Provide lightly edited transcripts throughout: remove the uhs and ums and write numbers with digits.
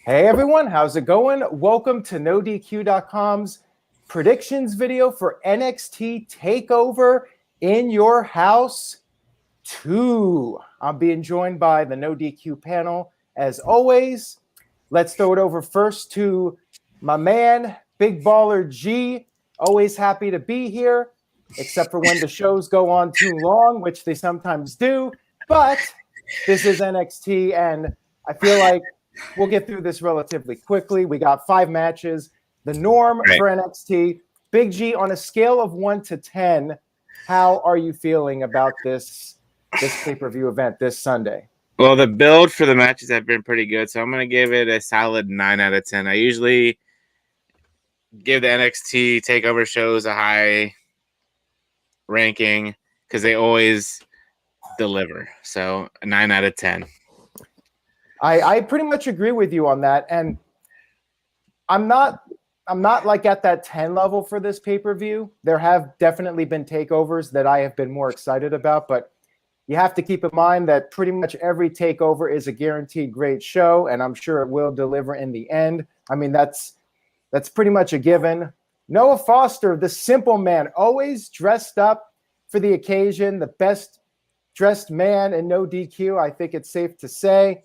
Hey everyone, how's it going? Welcome to NoDQ.com's predictions video for NXT Takeover in Your House 2. I'm being joined by the NoDQ panel as always. Let's throw it over first to my man, Big Baller G. Always happy to be here, except for when the shows go on too long, which they sometimes do. But this is NXT, and I feel like we'll get through this relatively quickly. We got 5 matches. The norm for NXT. Big G, on a scale of 1 to 10, how are you feeling about this pay-per-view event this Sunday? Well, the build for the matches have been pretty good, so I'm going to give it a solid 9 out of 10. I usually give the NXT TakeOver shows a high ranking because they always deliver. So a 9 out of 10. I pretty much agree with you on that, and I'm not like at that 10 level for this pay-per-view. There have definitely been takeovers that I have been more excited about, but you have to keep in mind that pretty much every takeover is a guaranteed great show, and I'm sure it will deliver in the end. I mean, that's pretty much a given. Noah Foster, the simple man, always dressed up for the occasion, the best dressed man in No DQ, I think it's safe to say.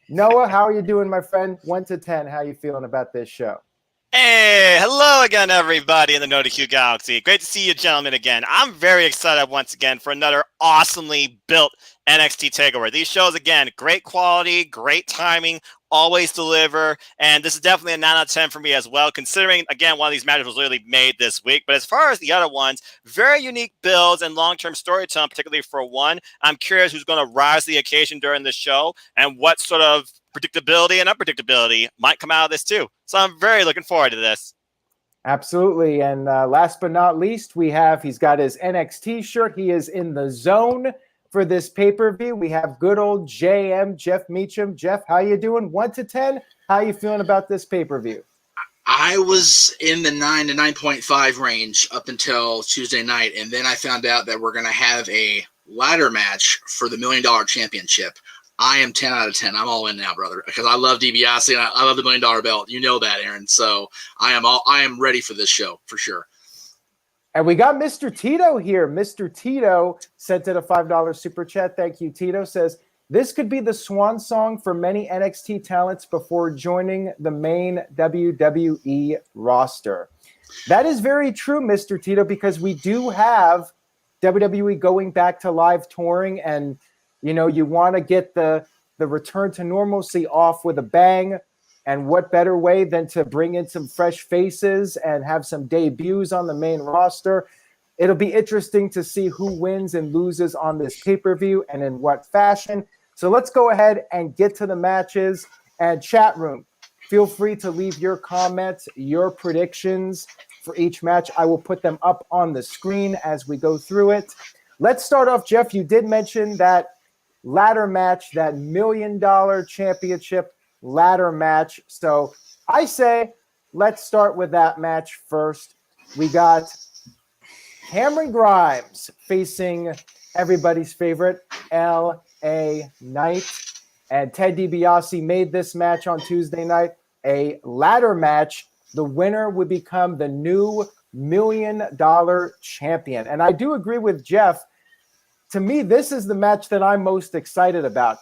Noah, how are you doing, my friend? 1 to 10, how are you feeling about this show? Hey, hello again, everybody in the NoDQ Galaxy. Great to see you gentlemen again. I'm very excited once again for another awesomely built NXT TakeOver. These shows, again, great quality, great timing, always deliver, and this is definitely a 9 out of 10 for me as well, considering, again, one of these matches was literally made this week. But as far as the other ones, very unique builds and long-term storytelling, particularly for one. I'm curious who's going to rise to the occasion during the show and what sort of predictability and unpredictability might come out of this too. So I'm very looking forward to this. Absolutely. And last but not least, he's got his NXT shirt. He is in the zone for this pay-per-view. We have good old JM, Jeff Meacham. Jeff, how you doing? 1 to 10, how you feeling about this pay-per-view? I was in the 9 to 9.5 range up until Tuesday night, and then I found out that we're going to have a ladder match for the $1 Million Championship. I am 10 out of 10. I'm all in now, brother, because I love DiBiase and I love the $1 Million Belt. You know that, Aaron. So I am ready for this show for sure. And we got Mr. Tito here. Mr. Tito sent in a $5 super chat. Thank you, Tito. Says, this could be the swan song for many NXT talents before joining the main WWE roster. That is very true, Mr. Tito, because we do have WWE going back to live touring, and you know, you want to get the return to normalcy off with a bang. And what better way than to bring in some fresh faces and have some debuts on the main roster? It'll be interesting to see who wins and loses on this pay-per-view and in what fashion. So let's go ahead and get to the matches. And chat room, feel free to leave your comments, your predictions for each match. I will put them up on the screen as we go through it. Let's start off, Jeff. You did mention that ladder match, that $1 Million Championship ladder match. So I say let's start with that match first. We got Cameron Grimes facing everybody's favorite LA Knight, and Ted DiBiase made this match on Tuesday night a ladder match. The winner would become the new $1 Million champion. And I do agree with Jeff. To me, this is the match that I'm most excited about.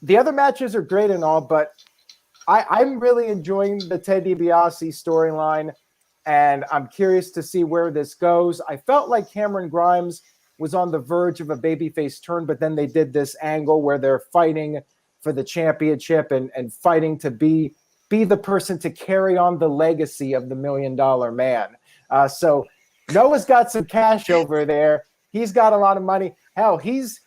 The other matches are great and all, but I'm really enjoying the Ted DiBiase storyline, and I'm curious to see where this goes. I felt like Cameron Grimes was on the verge of a babyface turn, but then they did this angle where they're fighting for the championship and fighting to be the person to carry on the legacy of the $1 Million Man. So Noah's got some cash over there. He's got a lot of money. Hell, he's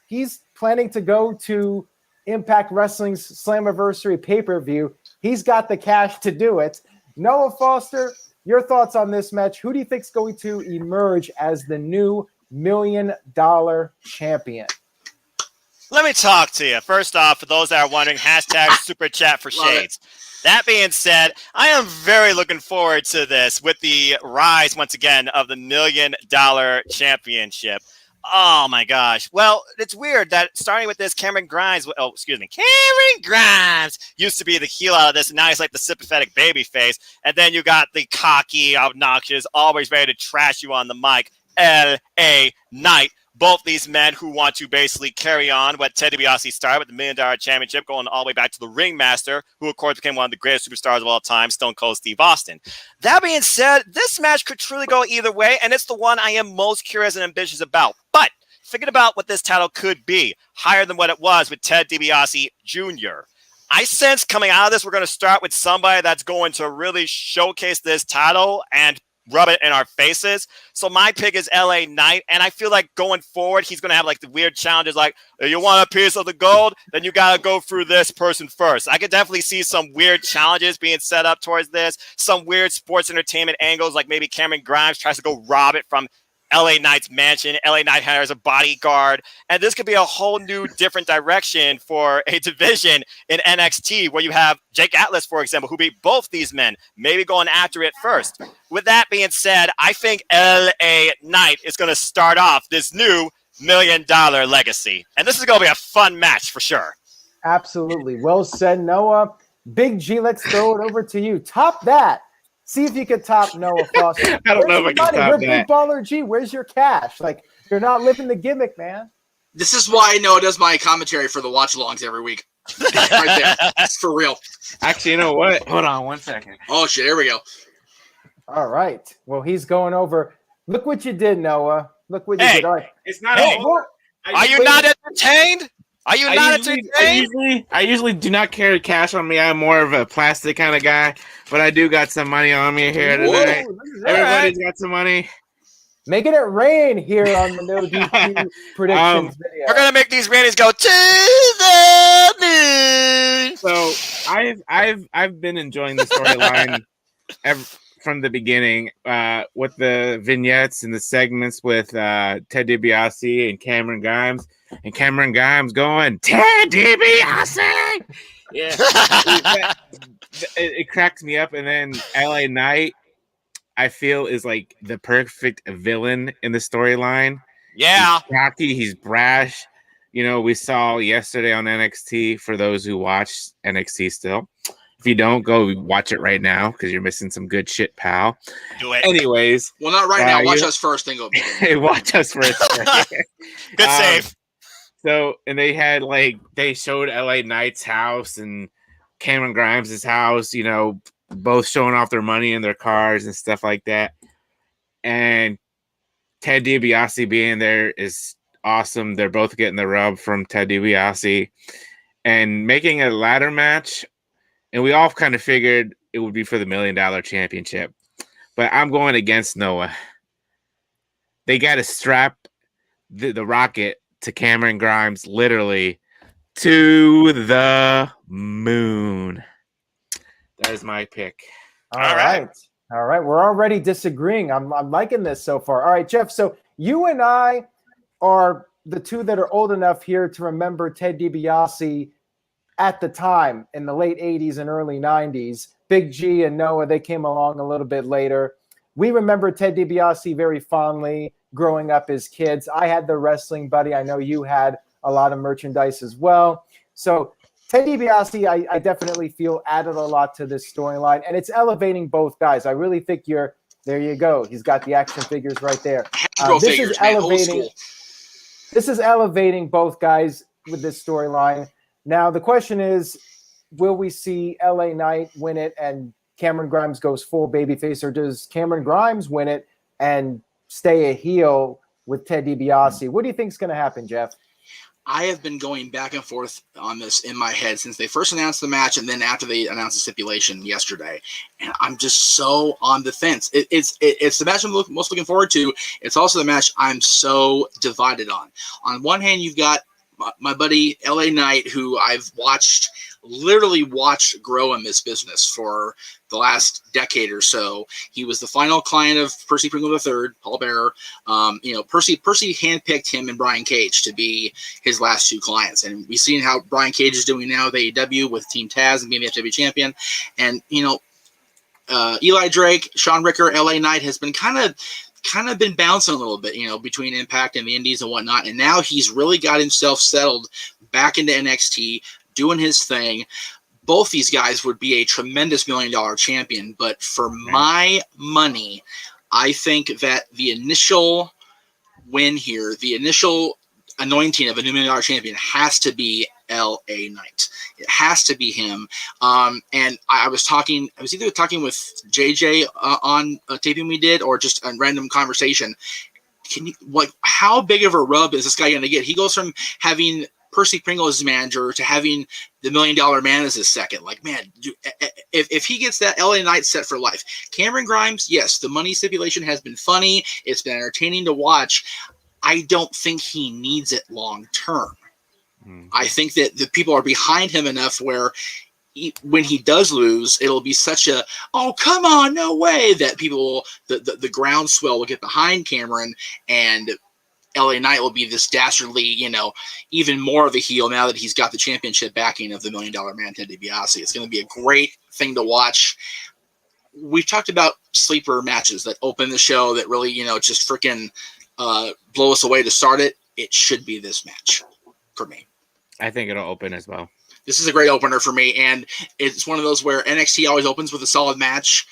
planning to go to Impact Wrestling's Slammiversary pay-per-view. He's got the cash to do it. Noah Foster, your thoughts on this match? Who do you think is going to emerge as the new $1 Million champion? Let me talk to you. First off, for those that are wondering, hashtag super chat for shades. That being said, I am very looking forward to this with the rise, once again, of the $1 Million Championship. Oh my gosh. Well, it's weird that starting with this, Cameron Grimes used to be the heel out of this, and now he's like the sympathetic baby face. And then you got the cocky, obnoxious, always ready to trash you on the mic, L.A. Knight. Both these men who want to basically carry on what Ted DiBiase started with the $1 Million Championship, going all the way back to the Ringmaster, who of course became one of the greatest superstars of all time, Stone Cold Steve Austin. That being said, this match could truly go either way, and it's the one I am most curious and ambitious about. But thinking about what this title could be, higher than what it was with Ted DiBiase Jr., I sense coming out of this, we're going to start with somebody that's going to really showcase this title and rub it in our faces. So my pick is LA Knight, and I feel like going forward, he's going to have like the weird challenges like, you want a piece of the gold? Then you got to go through this person first. I could definitely see some weird challenges being set up towards this, some weird sports entertainment angles, like maybe Cameron Grimes tries to go rob it from LA Knight's mansion. LA Knight hires a bodyguard, and this could be a whole new different direction for a division in NXT where you have Jake Atlas, for example, who beat both these men, maybe going after it first. With that being said, I think LA Knight is going to start off this new $1 Million legacy, and this is going to be a fun match for sure. Absolutely. Well said, Noah. Big G, let's throw it over to you. Top that. See if you can top Noah Foster. I don't know if I can top We're that. Big Baller G. Where's your cash? Like, you're not living the gimmick, man. This is why Noah does my commentary for the watch-alongs every week. Right there. It's for real. Actually, you know what? Hold on 1 second. Oh, shit. Here we go. All right. Well, he's going over. Look what you did, Noah. Look what you did. All right. It's not Hey, over. Are you not entertained? Are you not entertained? I usually do not carry cash on me. I'm more of a plastic kind of guy, but I do got some money on me here today. Whoa, look at that. Everybody's got some money. Making it rain here on the No DQ predictions video. We're going to make these ratings go to the moon. So I've been enjoying the storyline from the beginning with the vignettes and the segments with Ted DiBiase and Cameron Grimes. And Cameron Grimes going, Ted DiBiase! Yeah. it cracks me up. And then LA Knight, I feel, is like the perfect villain in the storyline. Yeah. He's cocky, he's brash. You know, we saw yesterday on NXT, for those who watch NXT still. If you don't, go watch it right now because you're missing some good shit, pal. Do it. Anyways. Well, not right now. Watch us first, then go. Hey, watch us first. Good save. So, and they showed LA Knight's house and Cameron Grimes' house, you know, both showing off their money in their cars and stuff like that. And Ted DiBiase being there is awesome. They're both getting the rub from Ted DiBiase and making a ladder match. And we all kind of figured it would be for the $1 Million Championship. But I'm going against Noah. They got to strap the rocket to Cameron Grimes literally to the moon. That is my pick. All right. We're already disagreeing. I'm liking this so far. All right, Jeff. So you and I are the two that are old enough here to remember Ted DiBiase at the time in the late 80s and early 90s. Big G and Noah, they came along a little bit later. We remember Ted DiBiase very fondly growing up as kids. I had the wrestling buddy. I know you had a lot of merchandise as well. So Ted DiBiase, I definitely feel added a lot to this storyline, and it's elevating both guys. I really think there you go. He's got the action figures right there. This is elevating both guys with this storyline. Now, the question is, will we see LA Knight win it and Cameron Grimes goes full babyface, or does Cameron Grimes win it and stay a heel with Ted DiBiase? What do you think is going to happen, Jeff? I have been going back and forth on this in my head since they first announced the match and then after they announced the stipulation yesterday. And I'm just so on the fence. It's the match I'm most looking forward to. It's also the match I'm so divided on. On one hand, you've got my buddy LA Knight, who I've literally watched grow in this business for the last decade or so. He was the final client of Percy Pringle III, Paul Bearer. Percy handpicked him and Brian Cage to be his last two clients. And we've seen how Brian Cage is doing now with AEW with Team Taz and being the FW champion. And, Eli Drake, Sean Ricker, LA Knight has been kind of kind of been bouncing a little bit, between Impact and the Indies and whatnot. And now he's really got himself settled back into NXT, doing his thing. Both these guys would be a tremendous $1 million champion. But for my money, I think that the initial win here, the initial anointing of a new $1 million champion has to be LA Knight. It has to be him. And I was either talking with JJ on a taping we did, or just a random conversation. How big of a rub is this guy going to get? He goes from having Percy Pringle as his manager to having the $1 million man as his second. Like, man, if he gets that, LA Knight set for life. Cameron Grimes, yes, the money stipulation has been funny. It's been entertaining to watch. I don't think he needs it long term. I think that the people are behind him enough where when he does lose, it'll be such a, oh, come on, no way, that people, the groundswell will get behind Cameron, and LA Knight will be this dastardly, even more of a heel now that he's got the championship backing of the $1 million man, Ted DiBiase. It's going to be a great thing to watch. We've talked about sleeper matches that open the show that really, just freaking blow us away to start it. It should be this match for me. I think it'll open as well. This is a great opener for me, and it's one of those where NXT always opens with a solid match.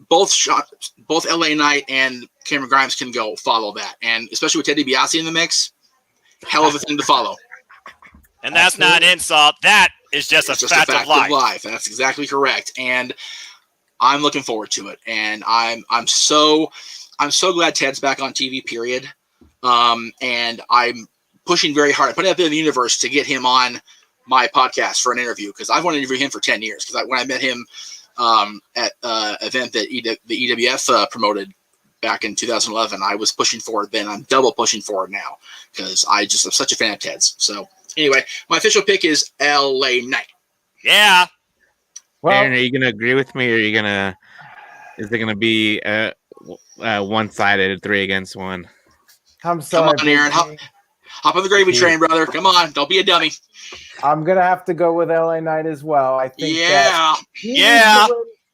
Both LA Knight and Cameron Grimes can go follow that, and especially with Ted DiBiase in the mix, hell of a thing to follow. And that's not an insult. That is just a fact of life. That's exactly correct, and I'm looking forward to it. And I'm so glad Ted's back on TV. Period. And I'm pushing very hard. I put it out there in the universe to get him on my podcast for an interview, because I've wanted to interview him for 10 years. Because when I met him at an event that the EWF promoted back in 2011, I was pushing for it then. I'm double pushing for it now because I'm such a fan of Ted's. So anyway, my official pick is LA Knight. Yeah. Well, Aaron, are you going to agree with me, or is it going to be one-sided, 3-1? I'm sorry, come on, Aaron. Hop on the gravy train, brother. Come on. Don't be a dummy. I'm going to have to go with LA Knight as well. I think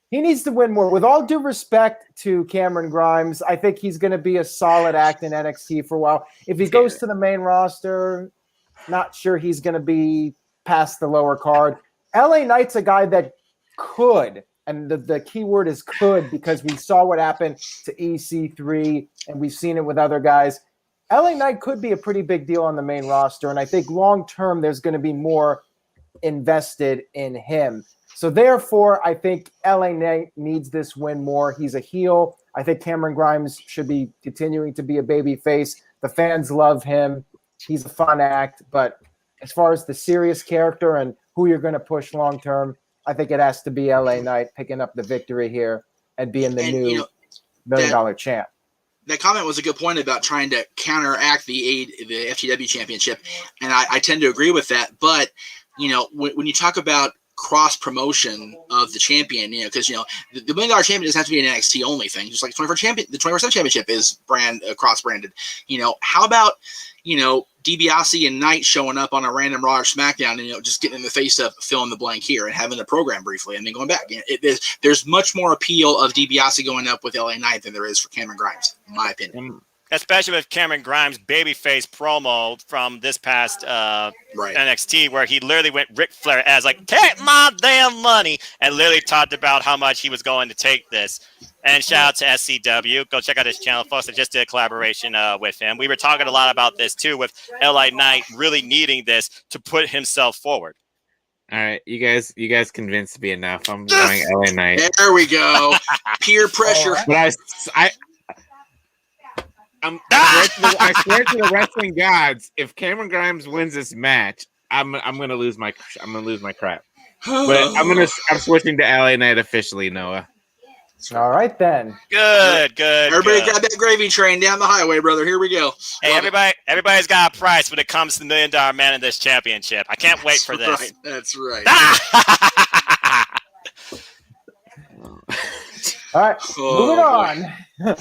he needs to win more. With all due respect to Cameron Grimes, I think he's going to be a solid act in NXT for a while. If he goes to the main roster, not sure he's going to be past the lower card. LA Knight's a guy that could, and the key word is could, because we saw what happened to EC3, and we've seen it with other guys. LA Knight could be a pretty big deal on the main roster, and I think long-term there's going to be more invested in him. So therefore, I think LA Knight needs this win more. He's a heel. I think Cameron Grimes should be continuing to be a baby face. The fans love him. He's a fun act. But as far as the serious character and who you're going to push long-term, I think it has to be LA Knight picking up the victory here and being the new $1 million champ. That comment was a good point about trying to counteract the FTW championship. And I tend to agree with that. But, when you talk about cross promotion of the champion, because, the $1 million champion doesn't have to be an NXT only thing. Just like the 24/7 championship is cross branded. How about, DiBiase and Knight showing up on a random Raw or SmackDown and, just getting in the face of fill in the blank here and having the program briefly and then going back. There's much more appeal of DiBiase going up with LA Knight than there is for Cameron Grimes, in my opinion. Especially with Cameron Grimes' babyface promo from this past NXT, where he literally went Ric Flair as like, take my damn money, and literally talked about how much he was going to take this. And shout out to SCW. Go check out his channel, folks. I just did a collaboration with him. We were talking a lot about this too, with LA Knight really needing this to put himself forward. All right, you guys convinced me enough. I'm going LA Knight. There we go. Peer pressure. But I swear to the wrestling gods, if Cameron Grimes wins this match, I'm gonna lose my crap. But I'm switching to LA Knight officially, Noah. All right then. Good. Everybody grab that gravy train down the highway, brother. Here we go. Hey, everybody's got a price when it comes to the $1 million man in this championship. I can't wait for this. Right. That's right. All right, moving on.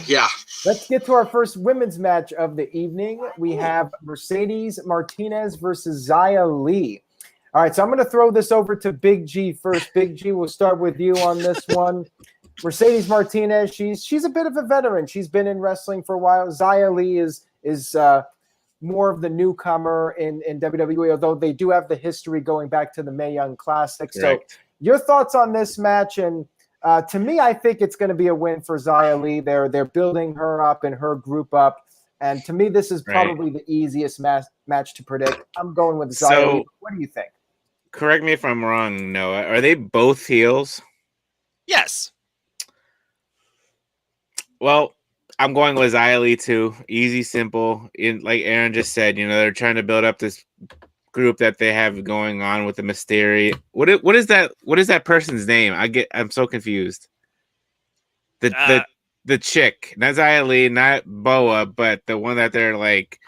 Yeah. Let's get to our first women's match of the evening. We have Mercedes Martinez versus Xia Li. All right, so I'm going to throw this over to Big G first. Big G, we'll start with you on this one. Mercedes Martinez, she's a bit of a veteran. She's been in wrestling for a while. Xia Li is more of the newcomer in WWE, although they do have the history going back to the Mae Young Classic. Correct. So your thoughts on this match? And to me, I think it's going to be a win for Xia Li. They're building her up and her group up. And to me, this is probably the easiest match to predict. I'm going with Xia Li. What do you think? Correct me if I'm wrong, Noah. Are they both heels? Yes. Well, I'm going with Xia Li too. Easy, simple. Like Aaron just said, they're trying to build up this group that they have going on with the Mystery. What is that? What is that person's name? I'm so confused. The chick, not Xia Li, not Boa, but the one that they're like.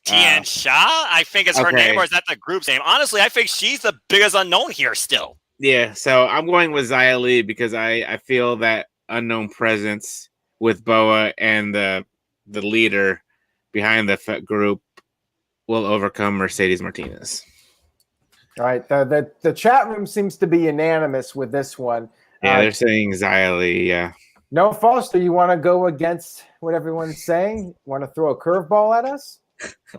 Tian Sha, I think is her name, or is that the group's name? Honestly, I think she's the biggest unknown here still. Yeah, so I'm going with Xia Li because I feel that unknown presence with Boa and the leader behind the group will overcome Mercedes Martinez. All right, the chat room seems to be unanimous with this one. Yeah, they're saying Xia Li, yeah. No, Foster, you want to go against what everyone's saying? Want to throw a curveball at us?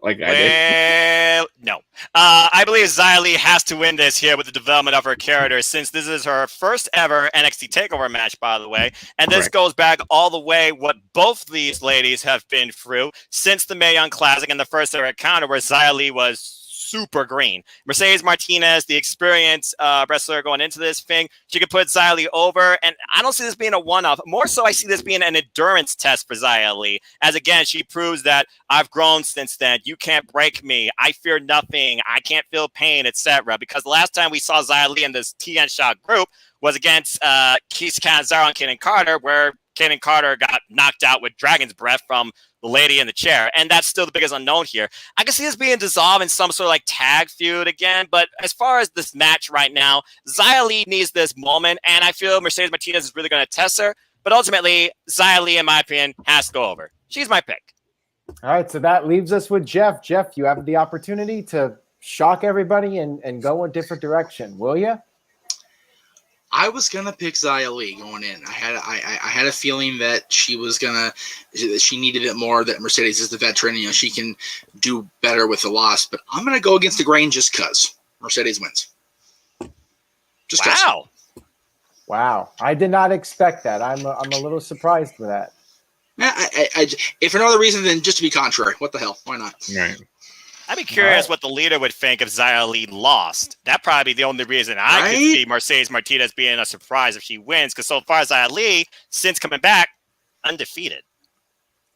Like I did. No. I believe Xia Li has to win this here with the development of her character, since this is her first ever NXT TakeOver match, by the way. And this goes back all the way what both these ladies have been through since the Mae Young Classic and the first ever encounter where Xia Li was super green. Mercedes Martinez, the experienced wrestler going into this thing, she could put Xia Li over, and I don't see this being a one-off. More so, I see this being an endurance test for Xia Li, as again, she proves that I've grown since then. You can't break me. I fear nothing. I can't feel pain, etc. Because the last time we saw Xia Li in this Tian Sha group was against Keith Canzaro and Kaden Carter, where Kaden Carter got knocked out with dragon's breath from the lady in the chair, and that's still the biggest unknown here. I can see this being dissolved in some sort of like tag feud again, but as far as this match right now, Xia Li needs this moment, and I feel Mercedes Martinez is really going to test her, but ultimately, Xia Li, in my opinion, has to go over. She's my pick. All right, so that leaves us with Jeff. Jeff, you have the opportunity to shock everybody and go a different direction, will you? I was gonna pick Xia Li going in. I had a feeling that she needed it more. That Mercedes is the veteran, she can do better with the loss. But I'm gonna go against the grain just cause Mercedes wins. Just Wow! I did not expect that. I'm a little surprised with that. If for no other reason than just to be contrary, what the hell? Why not? Right. I'd be curious what the leader would think if Xia Li lost. That'd probably be the only reason I could see Mercedes Martinez being a surprise if she wins, because so far Xia Li, since coming back, undefeated.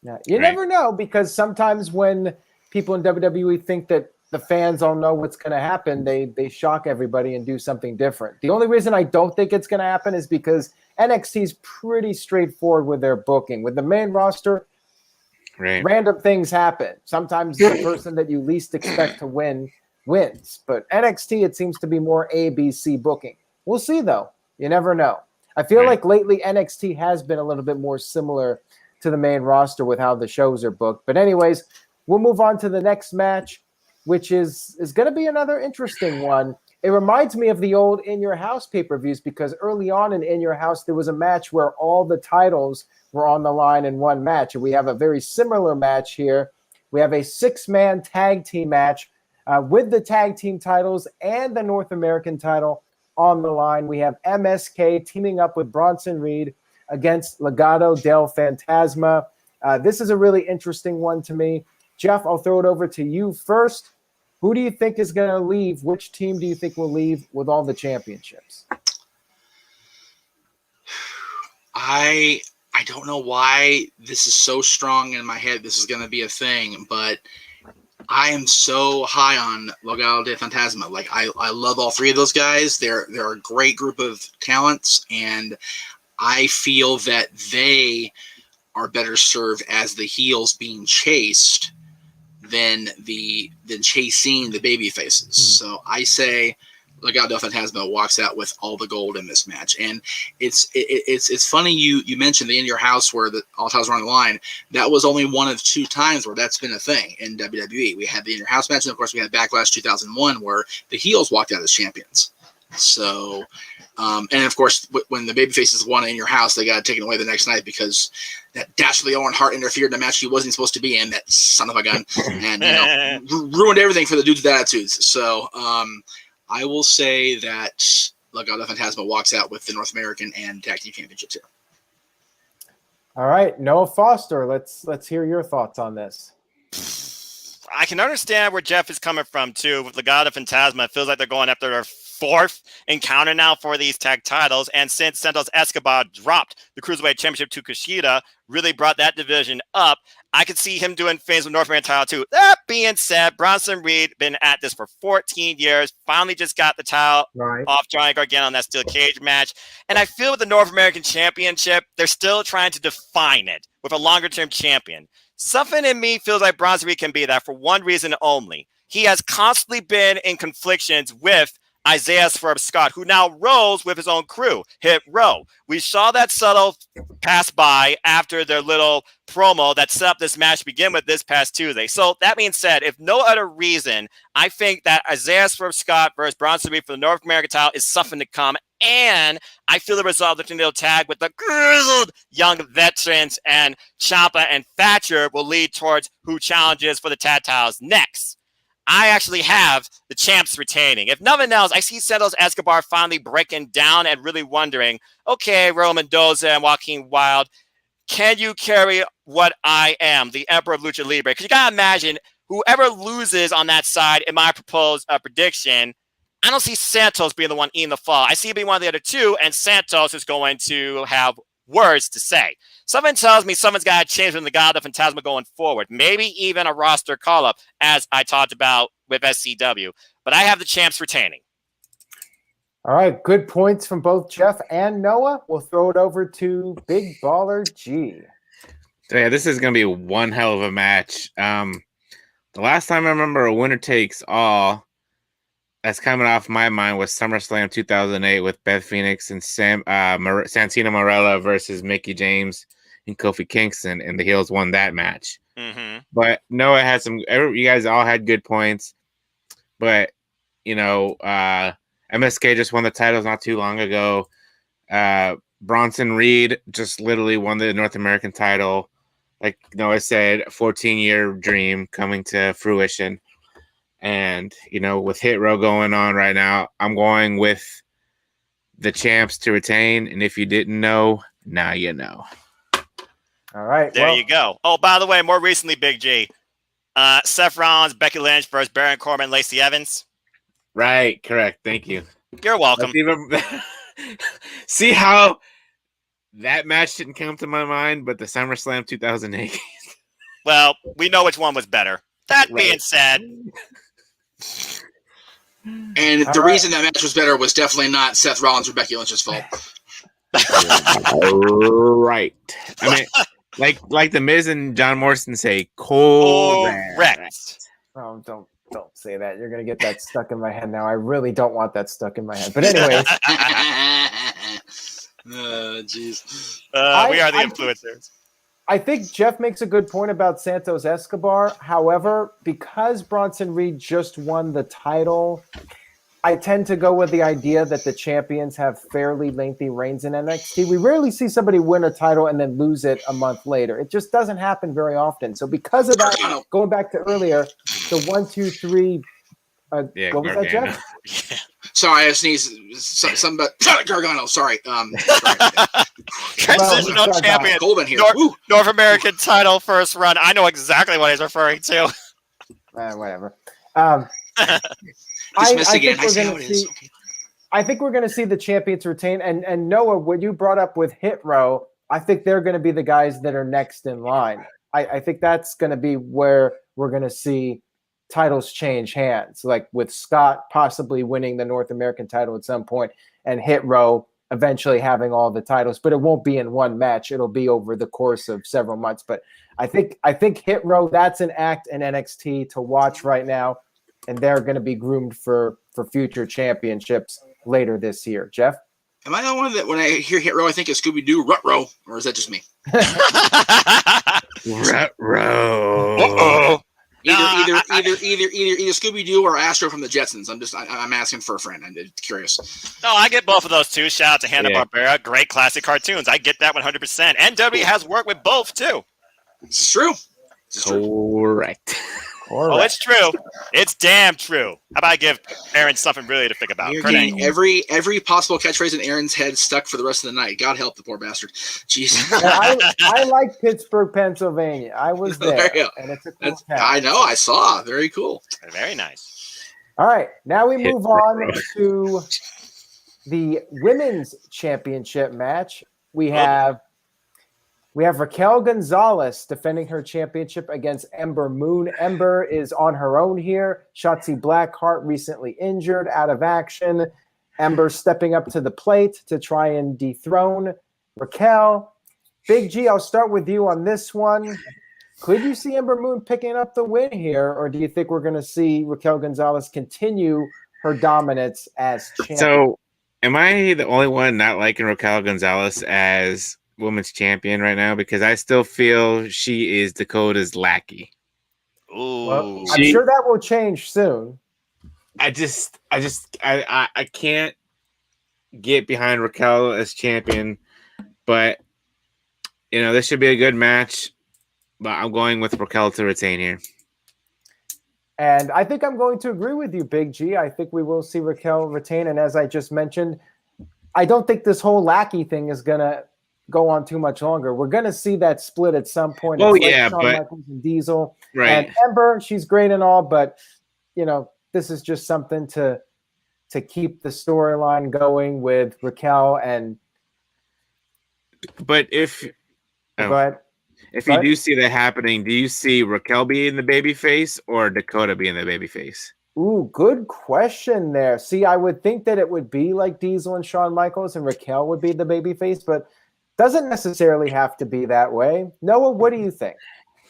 Yeah, you never know, because sometimes when people in WWE think that the fans all know what's going to happen, they shock everybody and do something different. The only reason I don't think it's going to happen is because NXT is pretty straightforward with their booking. With the main roster, random things happen. Sometimes the person that you least expect to win wins. But NXT, it seems to be more ABC booking. We'll see, though. You never know. I feel like lately NXT has been a little bit more similar to the main roster with how the shows are booked. But anyways, we'll move on to the next match, which is going to be another interesting one. It reminds me of the old In Your House pay-per-views, because early on in Your House, there was a match where all the titles were on the line in one match. And we have a very similar match here. We have a 6-man tag team match with the tag team titles and the North American title on the line. We have MSK teaming up with Bronson Reed against Legado del Fantasma. This is a really interesting one to me. Jeff, I'll throw it over to you first. Who do you think is going to leave? Which team do you think will leave with all the championships? I don't know why this is so strong in my head. This is going to be a thing, but I am so high on Legado del Fantasma. Like I love all three of those guys. They're a great group of talents, and I feel that they are better served as the heels being chased than chasing the baby faces. So I say Legado del Fantasma walks out with all the gold in this match. And it's funny you mentioned the In Your House where the all titles were on the line. That was only one of 2 times where that's been a thing in WWE. We had the In Your House match, and of course we had Backlash 2001 where the heels walked out as champions. So, and of course, when the babyfaces won in Your House, they got it taken away the next night because that Dastardly Owen Hart interfered in a match he wasn't supposed to be in, that son of a gun, and ruined everything for the dudes with attitudes. So I will say that Legado Fantasma walks out with the North American and Tag Team Championships here. All right, Noah Foster, let's hear your thoughts on this. I can understand where Jeff is coming from too. With Legado Fantasma, it feels like they're going after their fourth encounter now for these tag titles. And since Santos Escobar dropped the Cruiserweight Championship to Kushida, really brought that division up, I could see him doing things with North American title too. That being said, Bronson Reed been at this for 14 years. Finally just got the title off Johnny Gargano on that steel cage match. And I feel with the North American Championship, they're still trying to define it with a longer-term champion. Something in me feels like Bronson Reed can be that for one reason only. He has constantly been in conflictions with Isaiah Swerve Scott, who now rolls with his own crew, Hit Row. We saw that subtle pass by after their little promo that set up this match to begin with this past Tuesday. So that being said, if no other reason, I think that Isaiah Swerve Scott versus Bronson Reed for the North American title is something to come. And I feel the result of the tornado tag with the grizzled young veterans and Ciampa and Thatcher will lead towards who challenges for the tag titles next. I actually have the champs retaining. If nothing else, I see Santos Escobar finally breaking down and really wondering, okay, Raúl Mendoza and Joaquin Wilde, can you carry what I am, the Emperor of Lucha Libre? Because you got to imagine, whoever loses on that side, in my proposed prediction, I don't see Santos being the one eating the fall. I see it being one of the other two, and Santos is going to have words to say. Something tells me someone's got to change from the God of Fantasma going forward. Maybe even a roster call-up, as I talked about with SCW. But I have the champs retaining. All right, good points from both Jeff and Noah. We'll throw it over to Big Baller G. So yeah, this is going to be one hell of a match. The last time I remember a winner takes all that's coming off my mind was SummerSlam 2008 with Beth Phoenix and Santino Marella versus Mickie James and Kofi Kingston, and the Heels won that match. Mm-hmm. But Noah had you guys all had good points, but MSK just won the titles not too long ago. Bronson Reed just literally won the North American title. Like Noah said, 14-year dream coming to fruition. And, with Hit Row going on right now, I'm going with the champs to retain. And if you didn't know, now you know. All right. There you go. Oh, by the way, more recently, Big G, Seth Rollins, Becky Lynch versus Baron Corbin, Lacey Evans. Right. Correct. Thank you. You're welcome. See how that match didn't come to my mind, but the SummerSlam 2008. Well, we know which one was better. That being said. And the reason that match was better was definitely not Seth Rollins or Becky Lynch's fault. Right. I mean, like the Miz and John Morrison say, correct. Oh, don't say that. You're gonna get that stuck in my head now. I really don't want that stuck in my head. But anyways. Jeez. We are the influencers. I think Jeff makes a good point about Santos Escobar. However, because Bronson Reed just won the title, I tend to go with the idea that the champions have fairly lengthy reigns in NXT. We rarely see somebody win a title and then lose it a month later. It just doesn't happen very often. So because of that, going back to earlier, the 1, 2, 3. What was that, Jeff? Sorry, I sneezed. Something about Gargano. Sorry. Transitional champion. Golden here. North American title first run. I know exactly what he's referring to. Whatever. I think we're going to see the champions retain. And Noah, what you brought up with Hit Row, I think they're going to be the guys that are next in line. I think that's going to be where we're going to see titles change hands, like with Scott possibly winning the North American title at some point and Hit Row eventually having all the titles, but it won't be in one match. It'll be over the course of several months. But I think Hit Row, that's an act in NXT to watch right now, and they're going to be groomed for future championships later this year. Jeff? Am I the one that when I hear Hit Row, I think of Scooby-Doo Rut Row, or is that just me? Rut Row. Uh-oh. Either Scooby Doo or Astro from the Jetsons. I'm asking for a friend. I'm curious. No, I get both of those too. Shout out to Hanna-Barbera. Great classic cartoons. I get that 100%. And WWE has worked with both too. This is true. Correct. Oh, it's true. It's damn true. How about I give Aaron something really to think about? You're getting every possible catchphrase in Aaron's head stuck for the rest of the night. God help the poor bastard. Jeez. I like Pittsburgh, Pennsylvania. I was there. And it's a cool town. I know. I saw. Very cool. Very nice. All right. Now we move on to the women's championship match. We have Raquel González defending her championship against Ember Moon. Ember is on her own here. Shotzi Blackheart recently injured, out of action. Ember stepping up to the plate to try and dethrone Raquel. Big G, I'll start with you on this one. Could you see Ember Moon picking up the win here, or do you think we're going to see Raquel González continue her dominance as champion? So, am I the only one not liking Raquel González as women's champion right now? Because I still feel she is Dakota's lackey. Ooh. Well, I'm sure that will change soon. I can't get behind Raquel as champion, but this should be a good match. But I'm going with Raquel to retain here. And I think I'm going to agree with you, Big G. I think we will see Raquel retain. And as I just mentioned, I don't think this whole lackey thing is going to go on too much longer. We're going to see that split at some point. Oh, it's yeah, Shawn but Michaels and Diesel. Right. And Ember, she's great and all, but this is just something to keep the storyline going with Raquel. And but if you do see that happening, do you see Raquel being the babyface or Dakota being the babyface? Ooh, good question there. See, I would think that it would be like Diesel and Shawn Michaels and Raquel would be the babyface, but doesn't necessarily have to be that way. Noah, what do you think?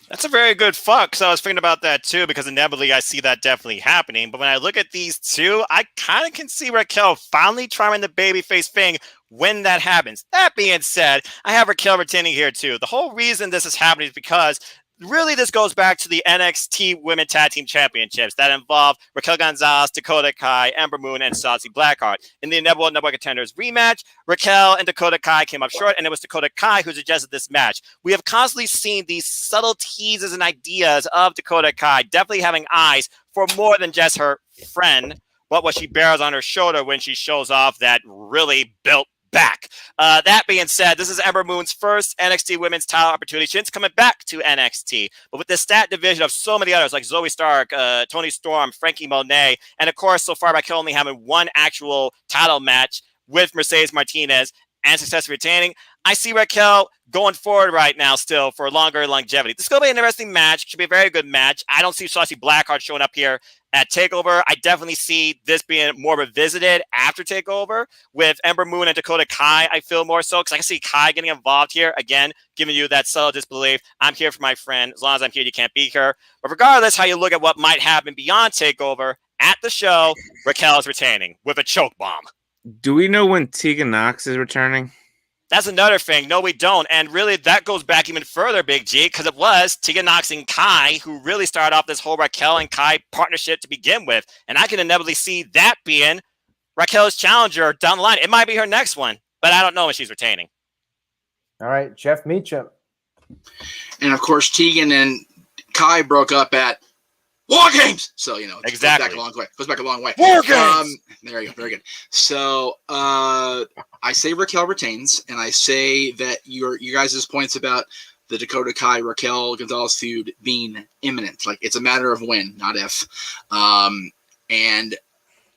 That's a very good fuck. Because I was thinking about that too, because inevitably I see that definitely happening. But when I look at these two, I kind of can see Raquel finally trying the babyface thing when that happens. That being said, I have Raquel retaining here too. The whole reason this is happening is because really this goes back to the NXT Women Tag Team Championships that involve Raquel González, Dakota Kai, Ember Moon, and Shotzi Blackheart. In the inevitable number contenders rematch, Raquel and Dakota Kai came up short, and it was Dakota Kai who suggested this match. We have constantly seen these subtle teases and ideas of Dakota Kai definitely having eyes for more than just her friend, but what she bears on her shoulder when she shows off that really built back. That being said, this is Ember Moon's first NXT Women's Title opportunity. She's coming back to NXT, but with the stat division of so many others like Zoe Stark, Toni Storm, Frankie Monet, and of course, so far Raquel only having one actual title match with Mercedes Martinez and successfully retaining, I see Raquel going forward right now still for longer longevity. This is going to be an interesting match. Should be a very good match. I don't see Shotzi Blackheart showing up here at TakeOver. I definitely see this being more revisited after TakeOver with Ember Moon and Dakota Kai. I feel more so because I can see Kai getting involved here. Again, giving you that subtle disbelief. I'm here for my friend. As long as I'm here, you can't be here. But regardless how you look at what might happen beyond TakeOver, at the show, Raquel is retaining with a choke bomb. Do we know when Tegan Nox is returning? That's another thing. No, we don't. And really, that goes back even further, Big G, because it was Tegan Nox and Kai who really started off this whole Raquel and Kai partnership to begin with. And I can inevitably see that being Raquel's challenger down the line. It might be her next one, but I don't know when she's retaining. All right, Jeff Meacham. And, of course, Tegan and Kai broke up at War Games. So, exactly. Goes back a long way. War Games. There you go. Very good. So, I say Raquel retains, and I say that your guys' points about the Dakota Kai Raquel González feud being imminent, like it's a matter of when, not if. And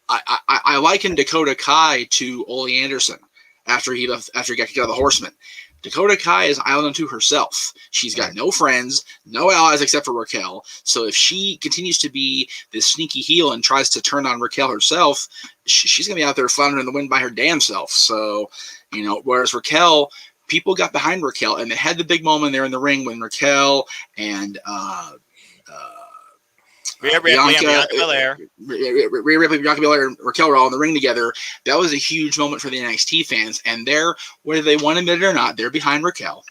I liken Dakota Kai to Ole Anderson after he got kicked out of the Horsemen. Dakota Kai is island unto herself. She's got no friends, no allies except for Raquel. So if she continues to be this sneaky heel and tries to turn on Raquel herself, she's going to be out there floundering in the wind by her damn self. So, whereas Raquel, people got behind Raquel, and they had the big moment there in the ring when Raquel and Rhea Ripley, Bianca Belair, and Raquel were all in the ring together. That was a huge moment for the NXT fans, and they're, whether they want to admit it or not, they're behind Raquel.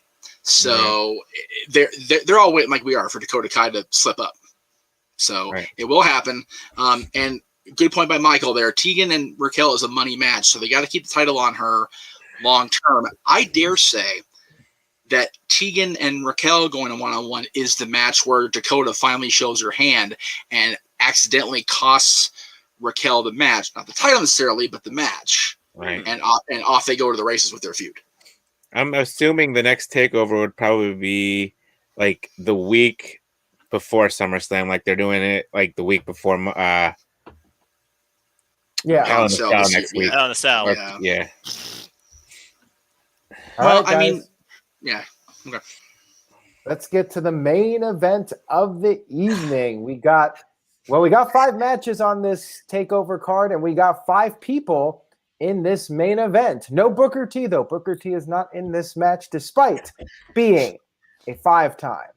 So they're all waiting like we are for Dakota Kai to slip up. So Right. it will happen. And good point by Michael there. Tegan and Raquel is a money match, so they got to keep the title on her long term. I dare say that Tegan and Raquel going to one-on-one is the match where Dakota finally shows her hand and accidentally costs Raquel the match, not the title necessarily, but the match. Right. And off they go to the races with their feud. I'm assuming the next takeover would probably be like the week before SummerSlam, like they're doing it like the week before Yeah. Hell in a So Cell this next year, week. On the cell. Yeah. Yeah. All Well, right, I mean, guys. yeah. Okay. Let's get to the main event of the evening. We got 5 matches on this takeover card, and we got 5 people in this main event. No Booker T, though. Booker T is not in this match, despite being a 5-time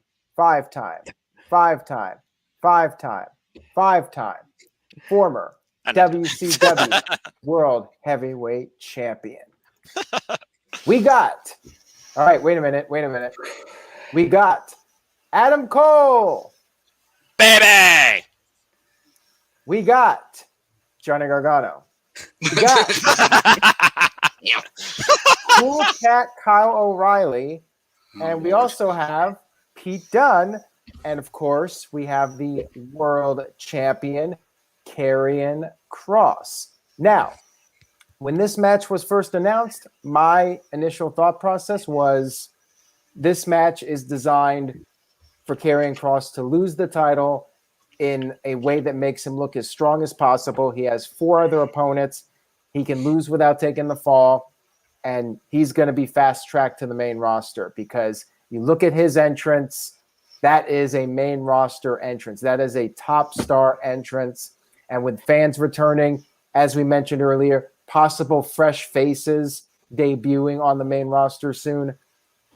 former WCW World Heavyweight Champion. We got, all right, wait a minute. We got Adam Cole. Baby! We got Johnny Gargano. We got Yeah. Cool Cat Kyle O'Reilly. And we also have Pete Dunne. And of course, we have the world champion, Karrion Kross. Now, when this match was first announced, my initial thought process was this match is designed for Karrion Kross to lose the title in a way that makes him look as strong as possible. He has 4 other opponents. He can lose without taking the fall, and he's going to be fast-tracked to the main roster because you look at his entrance, that is a main roster entrance. That is a top star entrance. And with fans returning, as we mentioned earlier, possible fresh faces debuting on the main roster soon,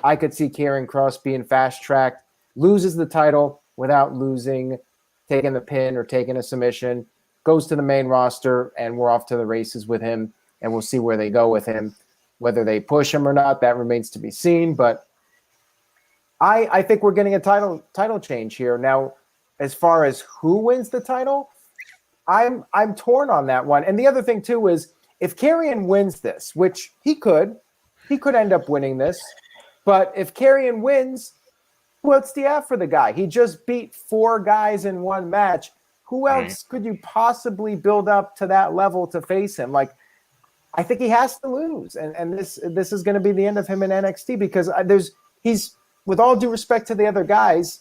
I could see Karrion Kross being fast-tracked, loses the title without losing, taking the pin or taking a submission, goes to the main roster, and we're off to the races with him, and we'll see where they go with him. Whether they push him or not, that remains to be seen, but I think we're getting a title change here. Now, as far as who wins the title, I'm torn on that one. And the other thing, too, is if Karrion wins this, which he could end up winning this, but if Karrion wins, what's the F for the guy? He just beat 4 guys in one match. Who else could you possibly build up to that level to face him? Like, I think he has to lose, and this is going to be the end of him in NXT because he's, with all due respect to the other guys,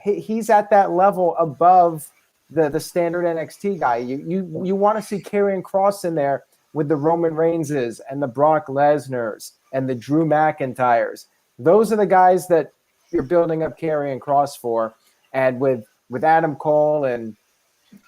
he's at that level above the standard NXT guy. You want to see Karrion Kross in there with the Roman Reignses and the Brock Lesnars and the Drew McIntyres. Those are the guys that you're building up Karrion Kross for. And with Adam Cole and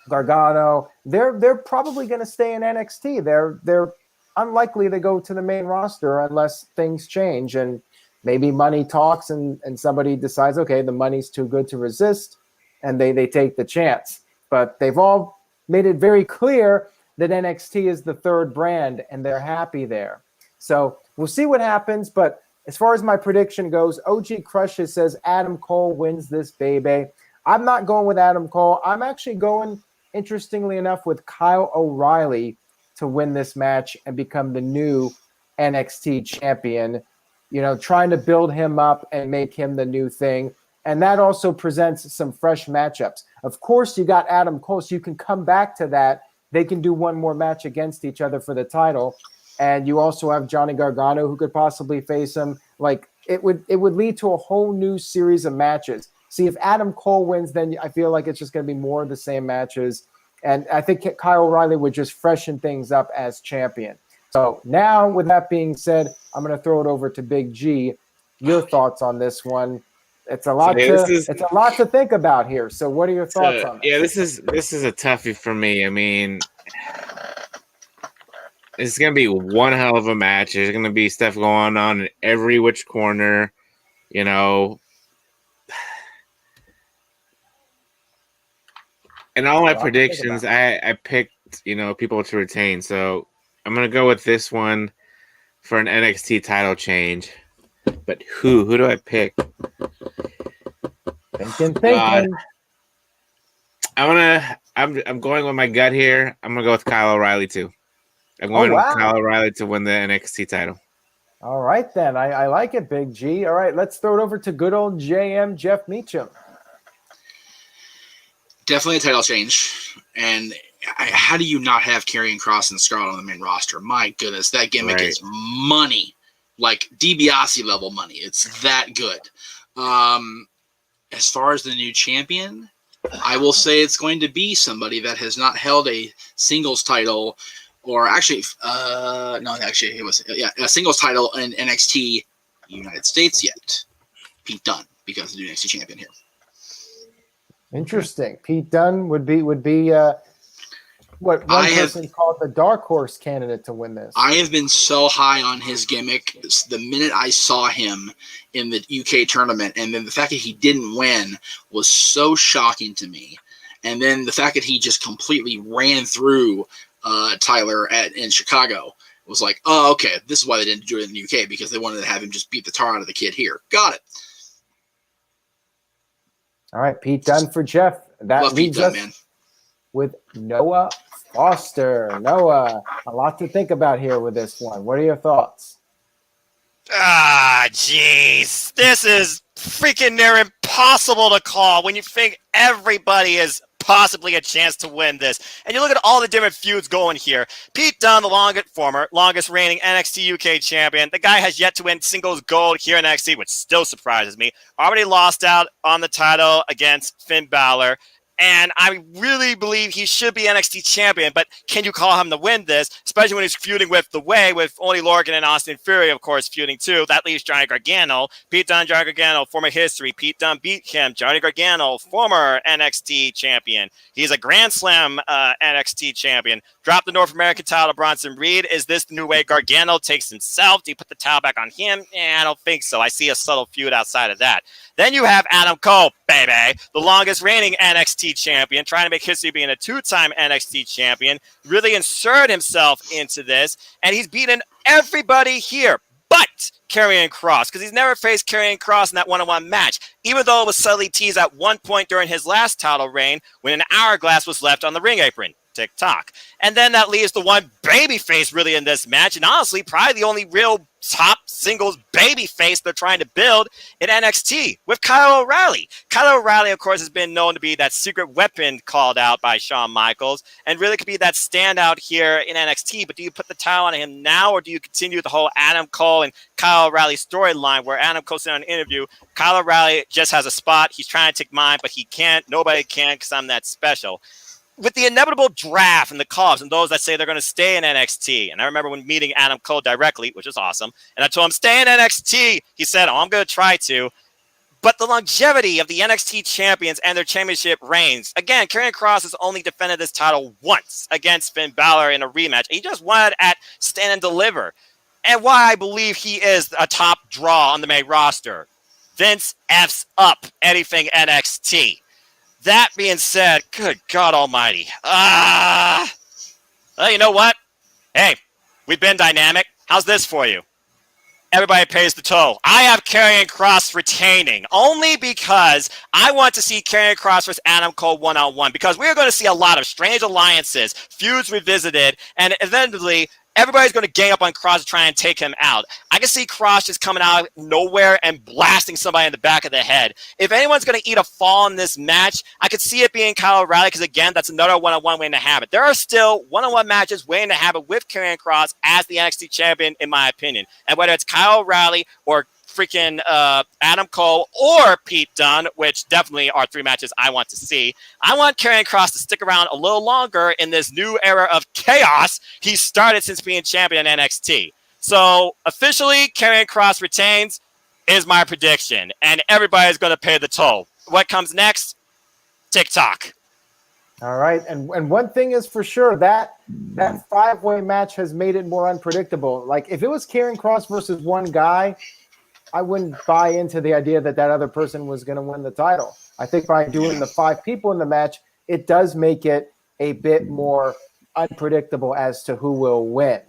Gargano, they're probably going to stay in NXT. They're unlikely to go to the main roster unless things change and maybe money talks and somebody decides, okay, the money's too good to resist, and they take the chance. But they've all made it very clear that NXT is the third brand, and they're happy there. So we'll see what happens. But as far as my prediction goes, OG Crushes says Adam Cole wins this baby. I'm not going with Adam Cole. I'm actually going, interestingly enough, with Kyle O'Reilly to win this match and become the new NXT champion. You know, trying to build him up and make him the new thing. And that also presents some fresh matchups. Of course, you got Adam Cole, so you can come back to that. They can do one more match against each other for the title. And you also have Johnny Gargano who could possibly face him. Like, it would lead to a whole new series of matches. See, if Adam Cole wins, then I feel like it's just going to be more of the same matches. And I think Kyle O'Reilly would just freshen things up as champion. So now, with that being said, I'm going to throw it over to Big G. Your thoughts on this one? It's a lot it's a lot to think about here. So what are your thoughts on this? Yeah, this is a toughie for me. I mean, it's going to be one hell of a match. There's going to be stuff going on in every which corner, you know. And all my predictions, I picked, you know, people to retain. So I'm going to go with this one for an NXT title change. But who do I pick? Thinking. I'm going with my gut here. I'm gonna go with Kyle O'Reilly too. I'm going with Kyle O'Reilly to win the NXT title. All right, then. I like it, Big G. All right, let's throw it over to good old JM, Jeff Meacham. Definitely a title change. And how do you not have Karrion Kross and Scarlett on the main roster? My goodness, that gimmick is money. Like DiBiase level money. It's that good. As far as the new champion, I will say it's going to be somebody that has not held a singles title, or actually, it was a singles title in NXT United States yet. Pete Dunne, because the new NXT champion here. Interesting. Pete Dunne would be what one person called the dark horse candidate to win this. I have been so high on his gimmick the minute I saw him in the UK tournament, and then the fact that he didn't win was so shocking to me. And then the fact that he just completely ran through Tyler in Chicago was like, oh, okay, this is why they didn't do it in the UK, because they wanted to have him just beat the tar out of the kid here. Got it. All right, Pete Dunne for Jeff. That leaves us with Noah Foster. Noah, a lot to think about here with this one. What are your thoughts? Jeez. This is freaking near impossible to call when you think everybody is possibly a chance to win this. And you look at all the different feuds going here. Pete Dunne, the longest reigning NXT UK champion. The guy has yet to win singles gold here in NXT, which still surprises me. Already lost out on the title against Finn Balor. And I really believe he should be NXT champion, but can you call him to win this, especially when he's feuding with The Way, with Oney Lorcan and Austin Theory, of course, feuding too. That leaves Johnny Gargano. Pete Dunne, Johnny Gargano, former history. Pete Dunne beat him. Johnny Gargano, former NXT champion. He's a Grand Slam NXT champion. Dropped the North American title to Bronson Reed. Is this the new way Gargano takes himself? Do you put the title back on him? I don't think so. I see a subtle feud outside of that. Then you have Adam Cole, baby, the longest reigning NXT champion, trying to make history being a two-time NXT champion, really insert himself into this, and he's beaten everybody here but Karrion Kross, because he's never faced Karrion Kross in that one-on-one match, even though it was subtly teased at one point during his last title reign when an hourglass was left on the ring apron. TikTok. And then that leaves the one babyface really in this match, and honestly, probably the only real top singles babyface they're trying to build in NXT with Kyle O'Reilly. Kyle O'Reilly, of course, has been known to be that secret weapon called out by Shawn Michaels, and really could be that standout here in NXT. But do you put the title on him now, or do you continue the whole Adam Cole and Kyle O'Reilly storyline where Adam Cole said on an interview, Kyle O'Reilly just has a spot, he's trying to take mine, but he can't, nobody can, because I'm that special. With the inevitable draft and the calls and those that say they're going to stay in NXT. And I remember when meeting Adam Cole directly, which is awesome, and I told him, stay in NXT. He said, oh, I'm going to try to. But the longevity of the NXT champions and their championship reigns. Again, Karrion Kross has only defended this title once against Finn Balor in a rematch. He just won at Stand and Deliver. And why I believe he is a top draw on the main roster. Vince F's up anything NXT. That being said, good God almighty. Well, you know what? Hey, we've been dynamic. How's this for you? Everybody pays the toll. I have Karrion Kross retaining only because I want to see Karrion Kross versus Adam Cole one-on-one, because we're going to see a lot of strange alliances, feuds revisited, and eventually everybody's going to gang up on Kross to try and take him out. I can see Kross just coming out of nowhere and blasting somebody in the back of the head. If anyone's going to eat a fall in this match, I could see it being Kyle O'Reilly, because, again, that's another one-on-one waiting to have it. There are still one-on-one matches waiting to have it with Karrion Kross as the NXT champion, in my opinion. And whether it's Kyle O'Reilly or freaking Adam Cole or Pete Dunne, which definitely are three matches I want to see. I want Karrion Kross to stick around a little longer in this new era of chaos he started since being champion in NXT. So officially, Karrion Kross retains is my prediction, and everybody's going to pay the toll. What comes next? TikTok. All right, and one thing is for sure, that five-way match has made it more unpredictable. Like, if it was Karrion Kross versus one guy, I wouldn't buy into the idea that other person was going to win the title. I think by doing the five people in the match, it does make it a bit more unpredictable as to who will win.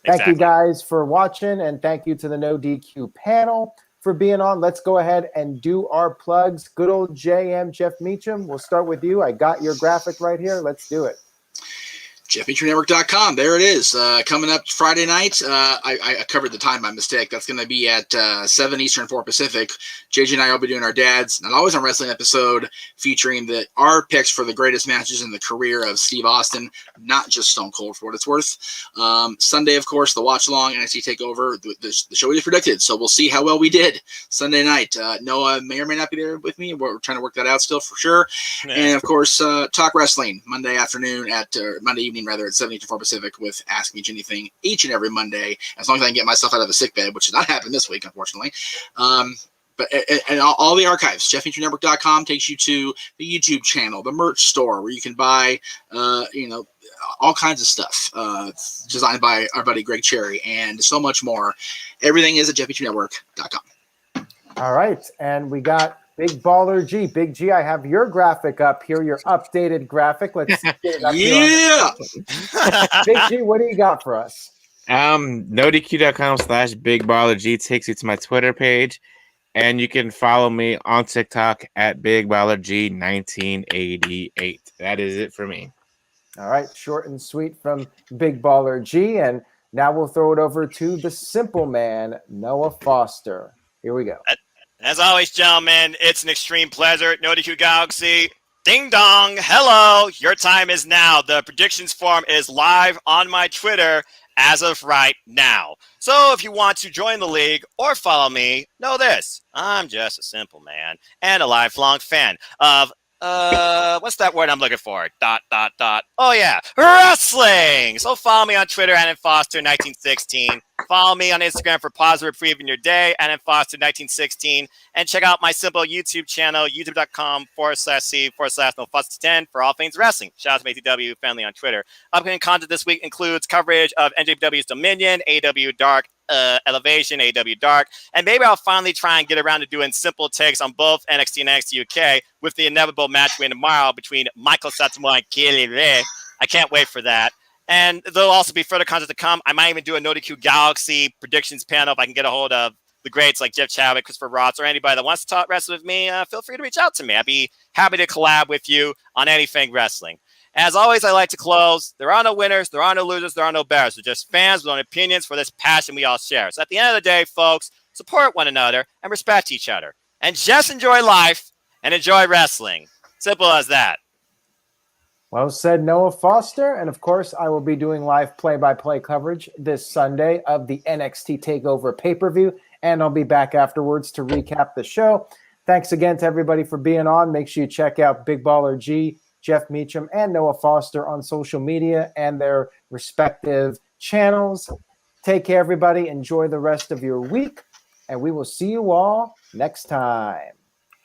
Thank you guys for watching, and thank you to the No DQ panel for for being on. Let's go ahead and do our plugs. Good old JM, Jeff Meacham. We'll start with you. I got your graphic right here. Let's do it. JeffMeachernetwork.com. There it is. Coming up Friday night. I covered the time by mistake. That's going to be at 7 Eastern, 4 Pacific. JJ and I will be doing our Dad's Not Always on Wrestling episode featuring our picks for the greatest matches in the career of Steve Austin, not just Stone Cold for what it's worth. Sunday, of course, the watch along NXT Takeover. The show we just predicted, so we'll see how well we did Sunday night. Noah may or may not be there with me. We're trying to work that out still for sure. Yeah. And of course, Talk Wrestling Monday afternoon Monday evening at 7 to 4 Pacific with Ask Me Anything each and every Monday, as long as I can get myself out of a sick bed, which did not happen this week, unfortunately. But all the archives, JeffMeachernetwork.com takes you to the YouTube channel, the merch store where you can buy, all kinds of stuff designed by our buddy Greg Cherry and so much more. Everything is at JeffMeachernetwork.com. All right, and we got Big Baller G. Big G, I have your graphic up here, your updated graphic. Let's get it up yeah. Big G, what do you got for us? NoDQ.com/BigBallerG takes you to my Twitter page, and you can follow me on TikTok at BigBallerG1988. That is it for me. All right, short and sweet from Big Baller G, and now we'll throw it over to the simple man, Noah Foster. Here we go. As always, gentlemen, it's an extreme pleasure. NoDQ Galaxy, ding dong, hello. Your time is now. The predictions form is live on my Twitter as of right now. So if you want to join the league or follow me, know this. I'm just a simple man and a lifelong fan of what's that word I'm looking for? ... Oh yeah, wrestling. So follow me on Twitter at Foster1916. Follow me on Instagram for positive reprieve in your day at Foster1916, and check out my simple YouTube channel, youtube.com/C/NoFoster10 for all things wrestling. Shout out to ATW family on Twitter. Upcoming content this week includes coverage of NJPW's Dominion, AEW Dark Elevation, AEW Dark, and maybe I'll finally try and get around to doing simple takes on both NXT and NXT UK with the inevitable match tomorrow between Michael Satsuma and Xia Li. I can't wait for that. And there'll also be further content to come. I might even do a NoDQ Galaxy predictions panel if I can get a hold of the greats like Jeff Chadwick, Christopher Ross, or anybody that wants to talk wrestling with me. Feel free to reach out to me. I'd be happy to collab with you on anything wrestling. As always, I like to close. There are no winners, there are no losers, there are no bears. They're just fans with own opinions for this passion we all share. So at the end of the day, folks, support one another and respect each other. And just enjoy life and enjoy wrestling. Simple as that. Well said, Noah Foster. And of course, I will be doing live play-by-play coverage this Sunday of the NXT TakeOver pay-per-view. And I'll be back afterwards to recap the show. Thanks again to everybody for being on. Make sure you check out Big Baller G, Jeff Meacham, and Noah Foster on social media and their respective channels. Take care, everybody. Enjoy the rest of your week. And we will see you all next time.